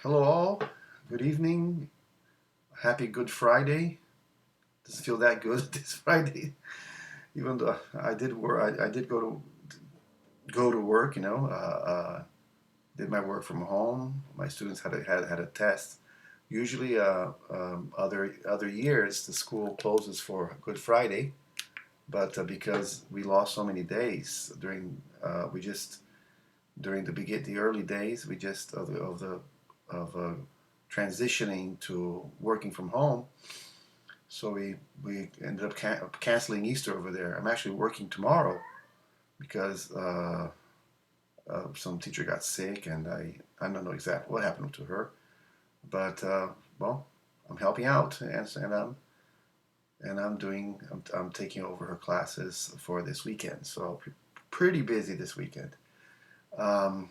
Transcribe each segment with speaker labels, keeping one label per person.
Speaker 1: Hello all. Good evening. Happy Good Friday. Doesn't feel that good this Friday, even though I did work. I did go to work. Did my work from home. My students had a test. Usually, other years the school closes for Good Friday, but because we lost so many days we just during the early days we just of transitioning to working from home. So we ended up canceling Easter over there. I'm actually working tomorrow because some teacher got sick, and I don't know exactly what happened to her, but well, I'm helping out, and I'm taking over her classes for this weekend. So pretty busy this weekend. Um,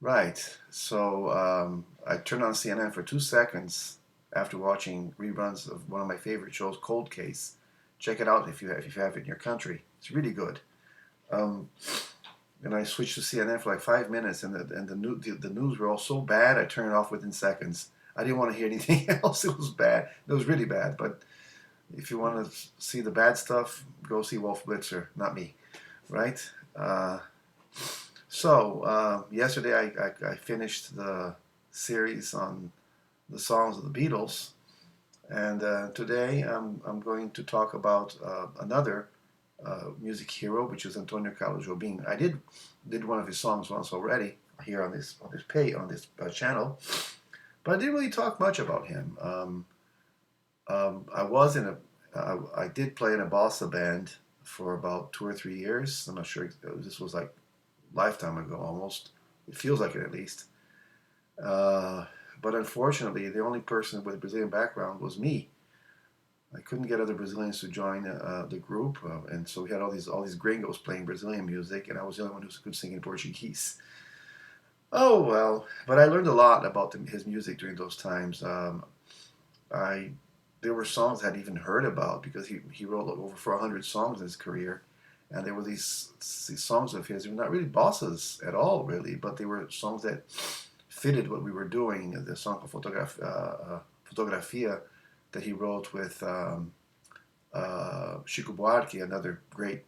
Speaker 1: right. So I turned on CNN for 2 seconds after watching reruns of one of my favorite shows, Cold Case. Check it out if you have it in your country. It's really good. Um, and I switched to CNN for like 5 minutes, and the news were all so bad. I turned it off within seconds. I didn't want to hear anything else. It was bad. It was really bad. But if you want to see the bad stuff, go see Wolf Blitzer, not me, right? Yesterday I finished the series on the songs of the Beatles, and today I'm going to talk about another music hero, which is Antonio Carlos Jobim. I did one of his songs once already here on this channel, but I didn't really talk much about him. I was in a I did play in a bossa band for about 2 or 3 years. I'm not sure. This was like lifetime ago almost. It feels like it at least. Uh, but unfortunately, the only person with a Brazilian background was me. I couldn't get other Brazilians to join the group, and so we had all these gringos playing Brazilian music, and I was the only one who could sing in Portuguese. Oh well, but I learned a lot about his music during those times. I There were songs I hadn't even heard about because he wrote like over 400 songs in his career, and there were these songs of his. They were not really bossas at all, really, but they were songs that fitted what we were doing. The song of Fotografia that he wrote with Chico Buarque, another great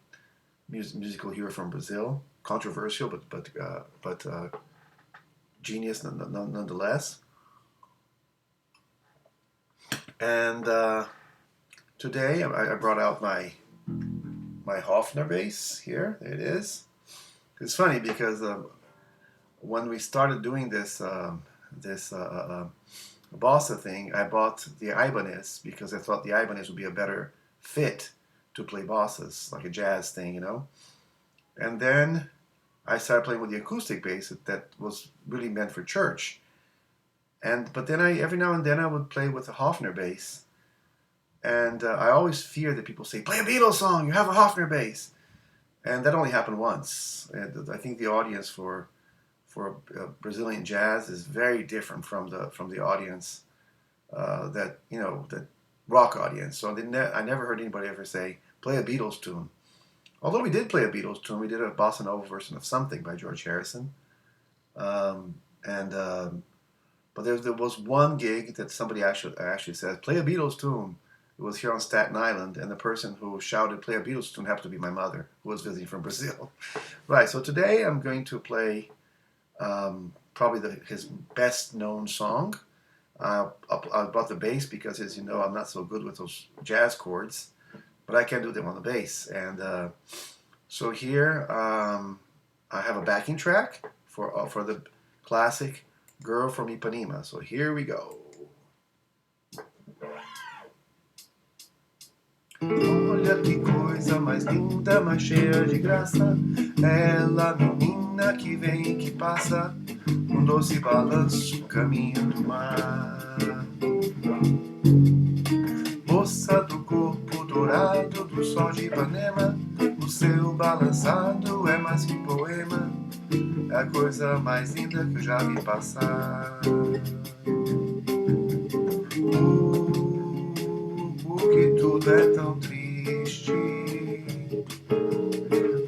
Speaker 1: musical hero from Brazil, controversial but genius nonetheless. And today I brought out my Hofner Bass here. There it is. It's funny because when we started doing this bossa thing, I bought the Ibanez because I thought the Ibanez would be a better fit to play bossas, like a jazz thing. And then I started playing with the acoustic bass that was really meant for church. But then every now and then I would play with a Hofner bass, and I always fear that people say, "Play a Beatles song, you have a Hofner bass," and that only happened once. And I think the audience for Brazilian jazz is very different from the audience that rock audience. So I never heard anybody ever say, "Play a Beatles tune." Although we did play a Beatles tune, we did a bossa nova version of Something by George Harrison, and but there was one gig that somebody actually said, "Play a Beatles tune." It was here on Staten Island, and the person who shouted, "Play a Beatles tune," happened to be my mother, who was visiting from Brazil. Right, so today I'm going to play probably his best known song. I brought the bass because, as you know, I'm not so good with those jazz chords, but I can do them on the bass. And so here I have a backing track for the classic Girl From Ipanema. So here we go. Olha que coisa mais linda, mais cheia de graça. Ela, menina que vem e que passa, num doce balanço, caminho do mar. Moça do corpo dourado do sol de Ipanema, o seu balançado é mais que poema, é a coisa mais linda que eu já vi passar. Porque tudo é tão triste.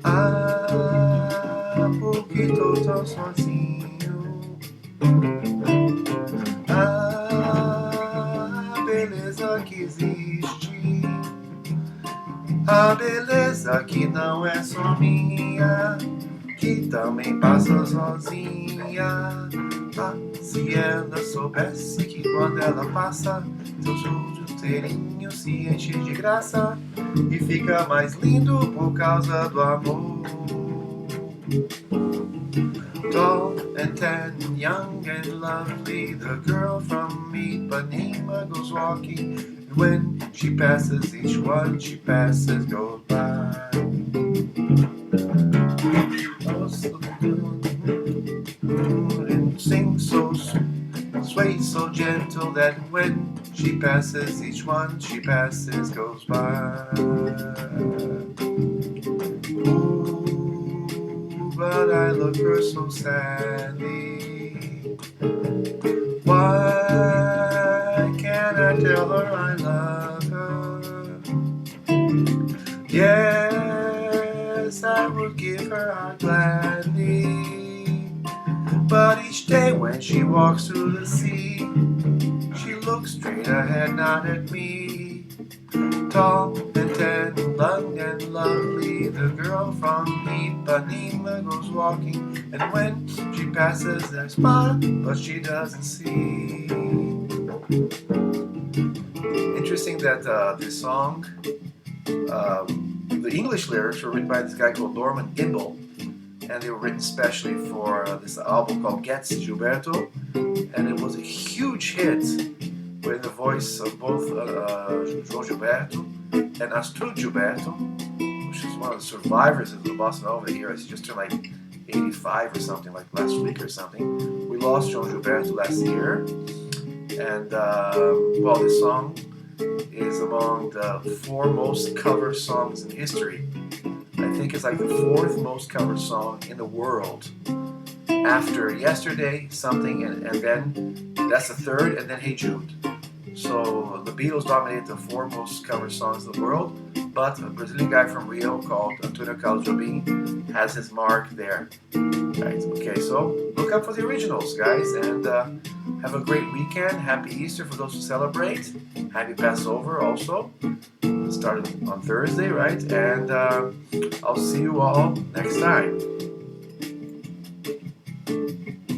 Speaker 1: Ah, porque tô tão sozinho. coisa que não é só minha, que também passa sozinha. Ah, se ela soubesse que quando ela passa, seus olhos inteirinhos se enchem de graça e fica mais lindo por causa do amor. Tall and tan, young and lovely, the girl from Ipanema goes walking, and when she passes, each one she passes goes by. And sings so sweet, sways so gentle that when she passes, each one she passes goes by. Ooh, but I love her so sadly. Why can't I tell her I love her? Yes, I would give her heart gladly. But each day when she walks through the sea, she looks straight ahead, not at me. Tall and tan, young and lovely, the girl from Ipanema goes walking, and when she passes, I smile, but she doesn't see. Interesting that this song, the English lyrics were written by this guy called Norman Gimbel, and they were written specially for this album called Gets Gilberto, and it was a huge hit with the voice of both João Gilberto and Astrid Gilberto, which is one of the survivors of the Bossa Nova era. He just turned like 85 or something, like last week or something. We lost João Gilberto last year, and well, this song is among the 4 most cover songs in history. I think it's like the 4th most covered song in the world. After Yesterday, Something, and then that's the 3rd, and then Hey Jude. So the Beatles dominate the 4 most covered songs in the world, but a Brazilian guy from Rio called Antônio Carlos Jobim has his mark there. Right, okay, so look up for the originals, guys, and have a great weekend. Happy Easter for those who celebrate. Happy Passover also. It started on Thursday, right? And I'll see you all next time.